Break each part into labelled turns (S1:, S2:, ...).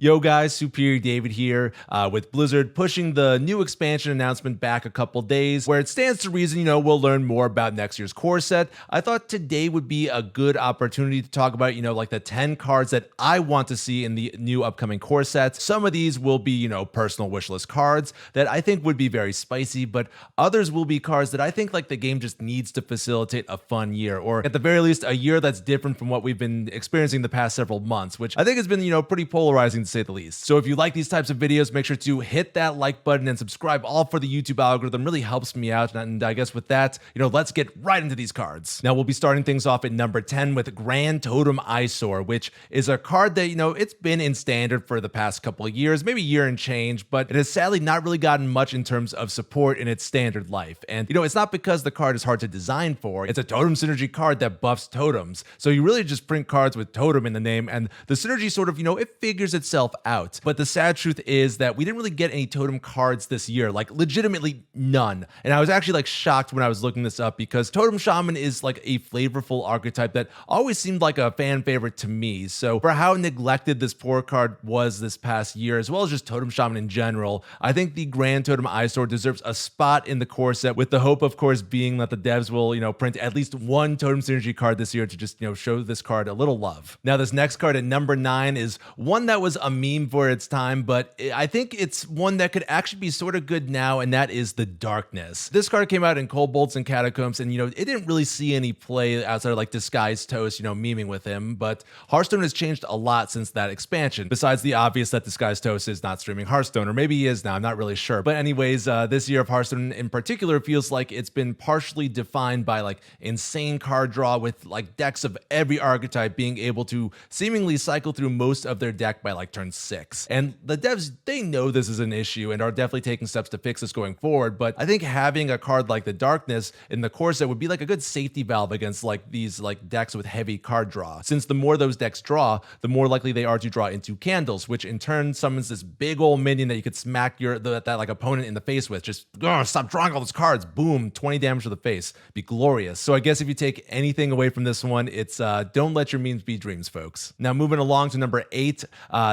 S1: Yo guys, Superior David here, with Blizzard pushing the new expansion announcement back a couple days, where it stands to reason, we'll learn more about next year's core set. I thought today would be a good opportunity to talk about, like the 10 cards that I want to see in the new upcoming core sets. Some of these will be, personal wishlist cards that I think would be very spicy, but others will be cards that I think like the game just needs to facilitate a fun year, or at the very least, a year that's different from what we've been experiencing the past several months, which I think has been, pretty polarizing to say the least. So if you like these types of videos, make sure to hit that like button and subscribe, all for the YouTube algorithm. Really helps me out. And I guess with that, let's get right into these cards. Now we'll be starting things off at number 10 with Grand Totem Eyesore, which is a card that, it's been in standard for the past couple of years, maybe a year and change, but it has sadly not really gotten much in terms of support in its standard life. And, it's not because the card is hard to design for. It's a totem synergy card that buffs totems. So you really just print cards with totem in the name, and the synergy sort of, it figures itself out. But the sad truth is that we didn't really get any totem cards this year, like legitimately none. And I was actually like shocked when I was looking this up, because Totem Shaman is like a flavorful archetype that always seemed like a fan favorite to me. So for how neglected this poor card was this past year, as well as just Totem Shaman in general, I think the Grand Totem Eyesore deserves a spot in the core set, with the hope, of course, being that the devs will, print at least one Totem Synergy card this year to just, show this card a little love. Now, this next card at number 9 is one that was a meme for its time, but I think it's one that could actually be sort of good now, and that is the Darkness. This card came out in Kobolds and Catacombs, and, it didn't really see any play outside of like Disguised Toast, memeing with him, but Hearthstone has changed a lot since that expansion, besides the obvious that Disguised Toast is not streaming Hearthstone, or maybe he is now, I'm not really sure. But anyways, this year of Hearthstone in particular feels like it's been partially defined by like insane card draw, with like decks of every archetype being able to seemingly cycle through most of their deck by like turn 6. And the devs, they know this is an issue and are definitely taking steps to fix this going forward, but I think having a card like the Darkness in the core set would be like a good safety valve against like these like decks with heavy card draw, since the more those decks draw, the more likely they are to draw into candles, which in turn summons this big old minion that you could smack that like opponent in the face with. Just stop drawing all those cards, boom, 20 damage to the face, be glorious. So I guess if you take anything away from this one, it's don't let your memes be dreams, folks. Now moving along to number 8,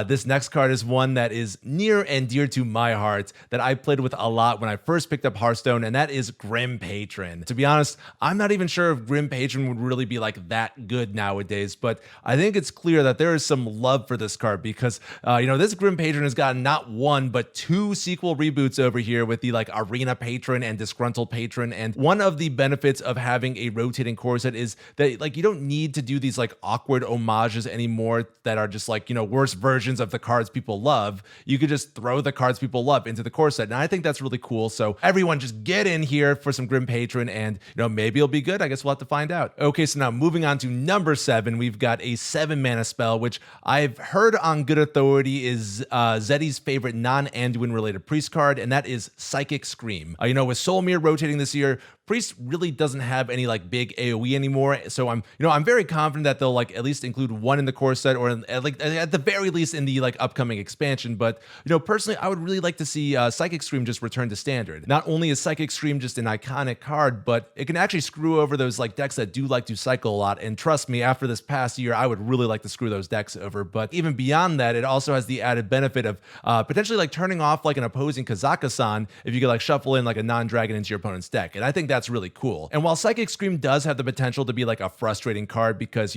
S1: this next card is one that is near and dear to my heart, that I played with a lot when I first picked up Hearthstone, and that is Grim Patron. To be honest, I'm not even sure if Grim Patron would really be like that good nowadays, but I think it's clear that there is some love for this card, because this Grim Patron has gotten not one but 2 sequel reboots over here, with the like Arena Patron and Disgruntled Patron. And one of the benefits of having a rotating core set is that like you don't need to do these like awkward homages anymore that are just like worse versions of the cards people love. You could just throw the cards people love into the core set, and I think that's really cool. So everyone just get in here for some Grim Patron, and maybe it'll be good. I guess we'll have to find out. Okay, so now moving on to number 7, we've got a 7 mana spell, which I've heard on good authority is Zeddy's favorite non-Anduin related priest card, and that is Psychic Scream. With Solmir rotating this year, Priest really doesn't have any like big AoE anymore, so I'm very confident that they'll like at least include one in the core set, or at the very least in the like upcoming expansion. But personally, I would really like to see Psychic Scream just return to standard. Not only is Psychic Scream just an iconic card, but it can actually screw over those like decks that do like to cycle a lot. And trust me, after this past year, I would really like to screw those decks over. But even beyond that, it also has the added benefit of potentially like turning off like an opposing Kazakusan if you could like shuffle in like a non-dragon into your opponent's deck. And I think that's really cool. And while Psychic Scream does have the potential to be like a frustrating card, because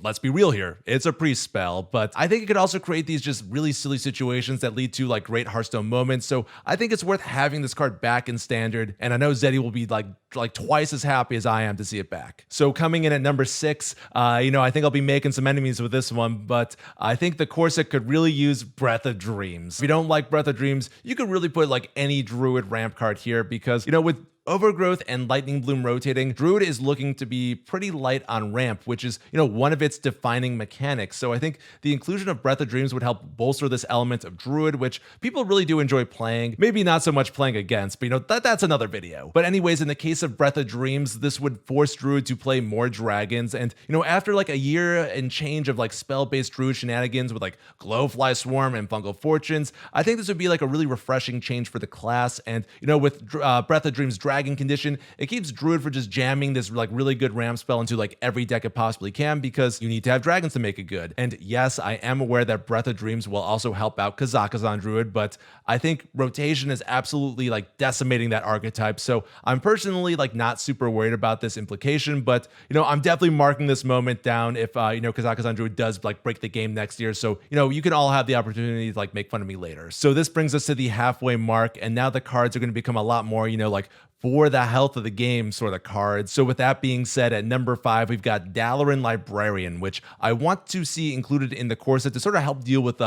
S1: let's be real here, it's a priest spell, but I think it could also create these just really silly situations that lead to like great Hearthstone moments. So I think it's worth having this card back in standard, and I know Zeddy will be like twice as happy as I am to see it back. So coming in at number 6, I think I'll be making some enemies with this one, but I think the core set could really use Breath of Dreams. If you don't like Breath of Dreams, you could really put like any Druid ramp card here, because with Overgrowth and Lightning Bloom rotating, Druid is looking to be pretty light on ramp, which is, one of its defining mechanics. So I think the inclusion of Breath of Dreams would help bolster this element of Druid, which people really do enjoy playing. Maybe not so much playing against, but that's another video. But anyways, in the case of Breath of Dreams, this would force Druid to play more dragons. And, after like a year and change of like spell-based Druid shenanigans with like Glowfly Swarm and Fungal Fortunes, I think this would be like a really refreshing change for the class. And, with Breath of Dreams dragon condition, it keeps Druid for just jamming this like really good ram spell into like every deck it possibly can, because you need to have dragons to make it good. And yes, I am aware that Breath of Dreams will also help out Kazakhstan Druid, but I think rotation is absolutely like decimating that archetype. So I'm personally like not super worried about this implication, but I'm definitely marking this moment down if Kazakhstan Druid does like break the game next year. So you can all have the opportunity to like make fun of me later. So this brings us to the halfway mark, and now the cards are going to become a lot more like for the health of the game sort of cards. So with that being said, at number 5, we've got Dalaran Librarian, which I want to see included in the core set to sort of help deal with,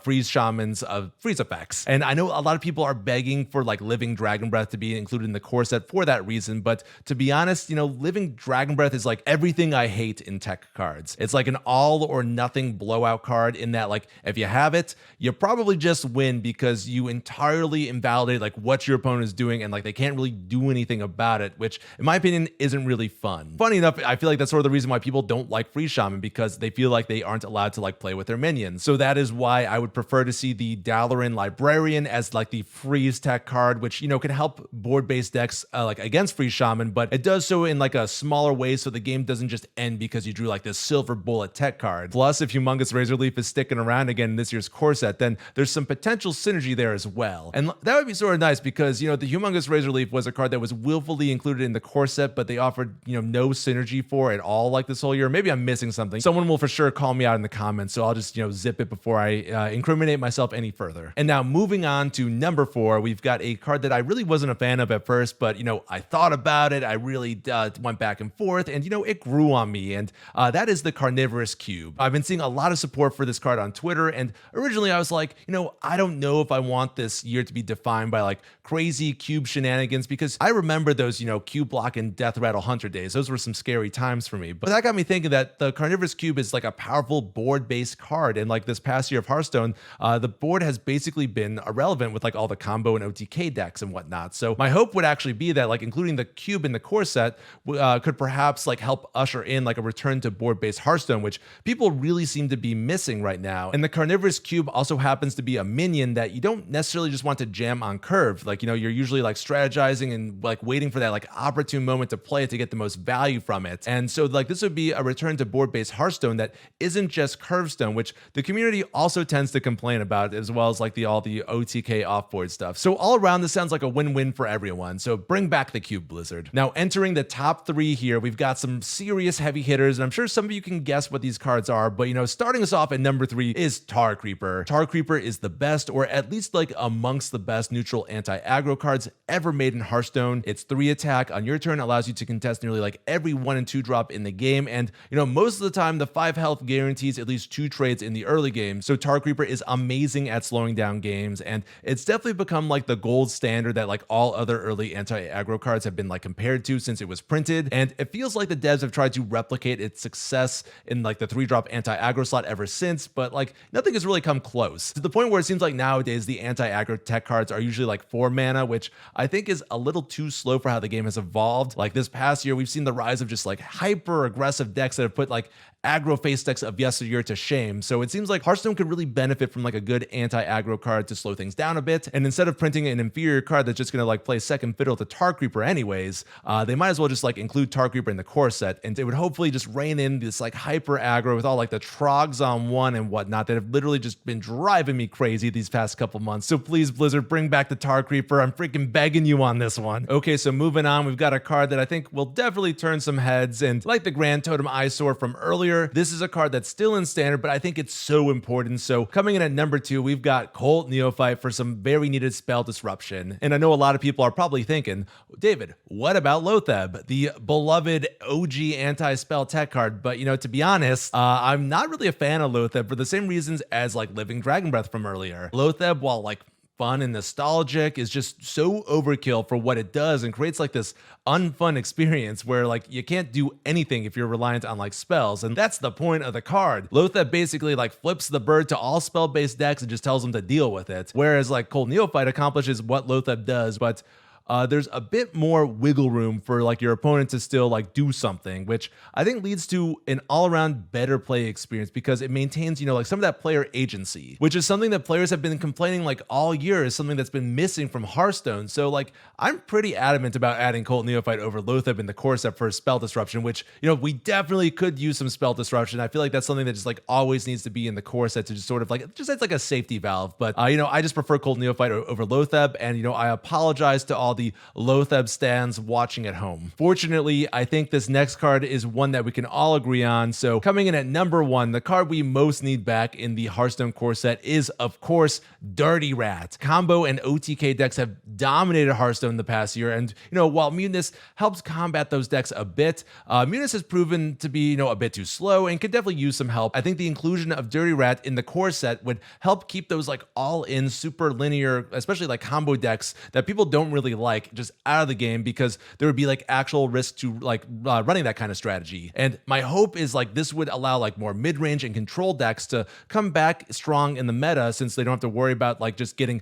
S1: freeze shamans of freeze effects. And I know a lot of people are begging for like Living Dragon Breath to be included in the core set for that reason. But to be honest, Living Dragon Breath is like everything I hate in tech cards. It's like an all or nothing blowout card in that like if you have it, you probably just win because you entirely invalidate like what your opponent is doing, and like they can't really do anything about it, which in my opinion isn't really fun. Funny enough, I feel like that's sort of the reason why people don't like Freeze Shaman, because they feel like they aren't allowed to like play with their minions. So that is why I would prefer to see the Dalaran Librarian as like the freeze tech card, which can help board-based decks like against Freeze Shaman, but it does so in like a smaller way, so the game doesn't just end because you drew like this silver bullet tech card. Plus, if Humongous Razor Leaf is sticking around again in this year's core set, then there's some potential synergy there as well. And that would be sort of nice because the Humongous Razor Leaf was a card that was willfully included in the core set, but they offered no synergy for at all like this whole year. Maybe I'm missing something. Someone will for sure call me out in the comments, so I'll just zip it before I incriminate myself any further. And now moving on to number 4, we've got a card that I really wasn't a fan of at first, but I thought about it, I really went back and forth, and it grew on me, and that is the Carnivorous Cube. I've been seeing a lot of support for this card on Twitter, and originally I was like, I don't know if I want this year to be defined by like crazy cube shenanigans, because I remember those, Cube Block and Death Rattle Hunter days. Those were some scary times for me. But that got me thinking that the Carnivorous Cube is like a powerful board-based card. And like this past year of Hearthstone, the board has basically been irrelevant with like all the combo and OTK decks and whatnot. So my hope would actually be that like including the cube in the core set could perhaps like help usher in like a return to board-based Hearthstone, which people really seem to be missing right now. And the Carnivorous Cube also happens to be a minion that you don't necessarily just want to jam on curve. Like, you're usually like strategizing and like waiting for that like opportune moment to play it to get the most value from it. And so like this would be a return to board-based Hearthstone that isn't just Curvestone, which the community also tends to complain about, as well as like all the OTK off-board stuff. So all around, this sounds like a win-win for everyone. So bring back the cube, Blizzard. Now entering the top 3 here, we've got some serious heavy hitters, and I'm sure some of you can guess what these cards are, but starting us off at number 3 is Tar Creeper. Tar Creeper is the best, or at least like amongst the best neutral anti-aggro cards ever made in Hearthstone. It's 3 attack on your turn, allows you to contest nearly like every 1 and 2 drop in the game, and most of the time the 5 health guarantees at least 2 trades in the early game. So Tar Creeper is amazing at slowing down games, and it's definitely become like the gold standard that like all other early anti-aggro cards have been like compared to since it was printed. And it feels like the devs have tried to replicate its success in like the 3-drop anti-aggro slot ever since, but like nothing has really come close, to the point where it seems like nowadays the anti-aggro tech cards are usually like 4 mana, which I think is a little too slow for how the game has evolved. Like this past year, we've seen the rise of just like hyper aggressive decks that have put like aggro face decks of yesteryear to shame. So it seems like Hearthstone could really benefit from like a good anti-aggro card to slow things down a bit. And instead of printing an inferior card that's just gonna like play second fiddle to Tar Creeper anyways, they might as well just like include Tar Creeper in the core set, and it would hopefully just rein in this like hyper aggro with all like the trogs on 1 and whatnot that have literally just been driving me crazy these past couple months. So please, Blizzard, bring back the Tar Creeper. I'm freaking begging you on this one. Okay, so moving on, we've got a card that I think will definitely turn some heads, and like the Grand Totem Eyesore from earlier, this is a card that's still in standard, but I think it's so important. So coming in at number 2, we've got Cult Neophyte for some very needed spell disruption. And I know a lot of people are probably thinking, David, what about Lotheb, the beloved OG anti-spell tech card? But to be honest, I'm not really a fan of Lotheb for the same reasons as like Living Dragon Breath from earlier. Lotheb, while like fun and nostalgic, is just so overkill for what it does, and creates like this unfun experience where like you can't do anything if you're reliant on like spells, and that's the point of the card. Lotheb basically like flips the bird to all spell-based decks and just tells them to deal with it, whereas like Cold Neophyte accomplishes what Lotheb does, but there's a bit more wiggle room for like your opponent to still like do something, which I think leads to an all-around better play experience because it maintains, like some of that player agency, which is something that players have been complaining like all year is something that's been missing from Hearthstone. So like I'm pretty adamant about adding Cult Neophyte over Loatheb in the core set for spell disruption, which we definitely could use some spell disruption. I feel like that's something that just like always needs to be in the core set to just sort of like just it's like a safety valve. But I just prefer Cult Neophyte over Loatheb, and I apologize to all the Loatheb stands watching at home. Fortunately, I think this next card is one that we can all agree on. So coming in at number 1, the card we most need back in the Hearthstone core set is, of course, Dirty Rat. Combo and OTK decks have dominated Hearthstone the past year, and while Mutinous helps combat those decks a bit, Mutinous has proven to be a bit too slow and could definitely use some help. I think the inclusion of Dirty Rat in the core set would help keep those like all-in super linear, especially like combo decks that people don't really like, just out of the game, because there would be like actual risk to like running that kind of strategy. And my hope is like this would allow like more mid-range and control decks to come back strong in the meta, since they don't have to worry about like just getting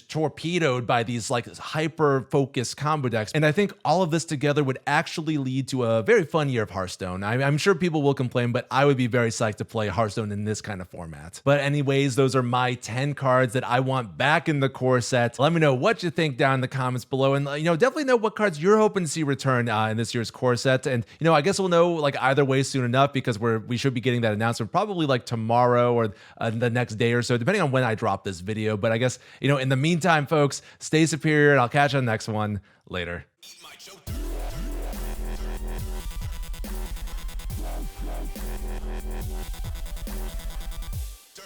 S1: torpedoed by these like hyper focused combo decks. And I think all of this together would actually lead to a very fun year of Hearthstone. I'm sure people will complain, but I would be very psyched to play Hearthstone in this kind of format. But anyways, those are my 10 cards that I want back in the core set. Let me know what you think down in the comments below, and definitely know what cards you're hoping to see return in this year's core set. And I guess we'll know like either way soon enough, because we should be getting that announcement probably like tomorrow or the next day or so, depending on when I drop this video. But I guess in the meantime, folks, stay superior, and I'll catch you on the next one. Later. Dirt.